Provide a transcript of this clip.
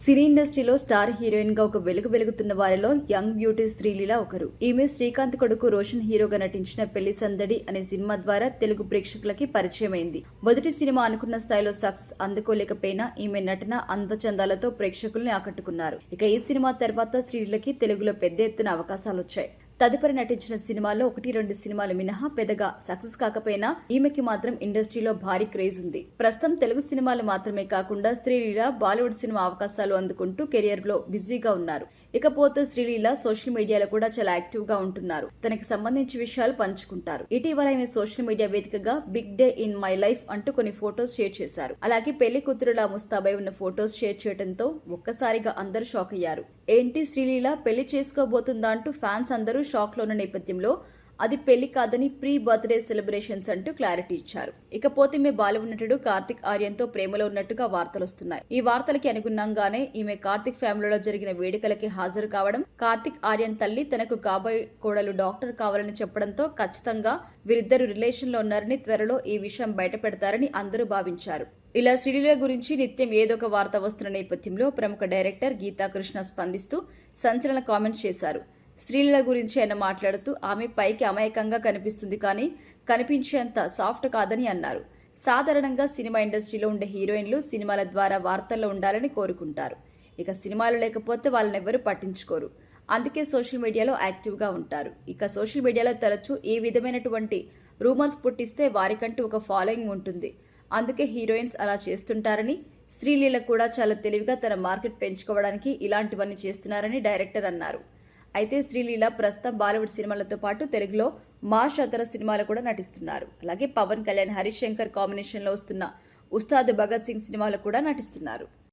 సినీ ఇండస్ట్రీలో star heroine గా ఒక వెలుగుతున్న వారిలో యంగ్ బ్యూటీ శ్రీలీల ఒకరు. ఈమె శ్రీకాంత్ కొడుకు రోషన్ హీరోగా నటించిన పెళ్లి సందడి అనే సినిమా ద్వారా తెలుగు ప్రేక్షకులకి పరిచయమైంది. మొదటి సినిమా అనుకున్న స్థాయిలో సక్సెస్ అందుకోలేకపోయినా ఈమె నటన అందచందాలతో ప్రేక్షకుల్ని ఆకట్టుకున్నారు. ఇక ఈ సినిమా తర్వాత శ్రీలీలకి తెలుగులో పెద్ద ఎత్తున అవకాశాలు వచ్చాయి. తదుపరి నటించిన సినిమాల్లో 1-2 సినిమాలు మినహా పెద్దగా సక్సెస్ కాకపోయినా ఈమెకి మాత్రం ఇండస్ట్రీలో భారీ క్రేజ్ ఉంది. ప్రస్తుతం తెలుగు సినిమాలు మాత్రమే కాకుండా శ్రీలీల బాలీవుడ్ సినిమా అవకాశాలు అందుకుంటూ కెరియర్ లో బిజీగా ఉన్నారు. ఇకపోతే శ్రీలీల సోషల్ మీడియాలో కూడా చాలా యాక్టివ్ గా ఉంటున్నారు. తనకి సంబంధించి విషయాలు పంచుకుంటారు. ఇటీవల ఈమె సోషల్ మీడియా వేదికగా big day in my life అంటూ కొన్ని ఫొటోస్ షేర్ చేశారు. అలాగే పెళ్లి కూతురులా ముస్తాబై ఉన్న ఫొటోస్ షేర్ చేయడంతో ఒక్కసారిగా అందరూ షాక్ అయ్యారు. ఏంటి శ్రీలీల పెళ్లి చేసుకోబోతుందా అంటూ ఫ్యాన్స్ అందరూ షాక్ లో ఉన్న నేపథ్యంలో అది పెళ్లి కాదని ప్రీ బర్త్డే సెలబ్రేషన్స్ అంటూ క్లారిటీ ఇచ్చారు. ఇకపోతే ఈమె బాలీవుడ్ నటుడు కార్తిక్ ఆర్యన్తో ప్రేమలో ఉన్నట్టుగా వార్తలు వస్తున్నాయి. ఈ వార్తలకి అనుగుణంగానే ఈమె కార్తిక్ ఫ్యామిలీలో జరిగిన వేడుకలకి హాజరు కావడం, కార్తిక్ ఆర్యన్ తల్లి తనకు కాబోయే కోడలు డాక్టర్ కావాలని చెప్పడంతో ఖచ్చితంగా వీరిద్దరు రిలేషన్ లో ఉన్నారని, త్వరలో ఈ విషయం బయట పెడతారని అందరూ భావించారు. ఇలా శ్రీలీల గురించి నిత్యం ఏదో ఒక వార్త వస్తున్న నేపథ్యంలో ప్రముఖ డైరెక్టర్ గీతాకృష్ణ స్పందిస్తూ సంచలన కామెంట్స్ చేశారు. శ్రీలీల గురించి ఆయన మాట్లాడుతూ ఆమె పైకి అమాయకంగా కనిపిస్తుంది కానీ కనిపించేంత సాఫ్ట్ కాదని అన్నారు. సాధారణంగా సినిమా ఇండస్ట్రీలో ఉండే హీరోయిన్లు సినిమాల ద్వారా వార్తల్లో ఉండాలని కోరుకుంటారు. ఇక సినిమాలు లేకపోతే వాళ్ళనెవ్వరూ పట్టించుకోరు. అందుకే సోషల్ మీడియాలో యాక్టివ్గా ఉంటారు. ఇక సోషల్ మీడియాలో తరచూ ఈ విధమైనటువంటి రూమర్స్ పుట్టిస్తే వారికంటూ ఒక ఫాలోయింగ్ ఉంటుంది. అందుకే హీరోయిన్స్ అలా చేస్తుంటారని, శ్రీలీల కూడా చాలా తెలివిగా తన మార్కెట్ పెంచుకోవడానికి ఇలాంటివన్నీ చేస్తున్నారని డైరెక్టర్ అన్నారు. అయితే శ్రీలీల ప్రస్తుతం బాలీవుడ్ సినిమాలతో పాటు తెలుగులో మాస్ అతర సినిమాలు కూడా నటిస్తున్నారు. అలాగే పవన్ కళ్యాణ్, హరీష్ శంకర్ కాంబినేషన్లో వస్తున్న ఉస్తాద్ భగత్ సింగ్ సినిమాలో కూడా నటిస్తున్నారు.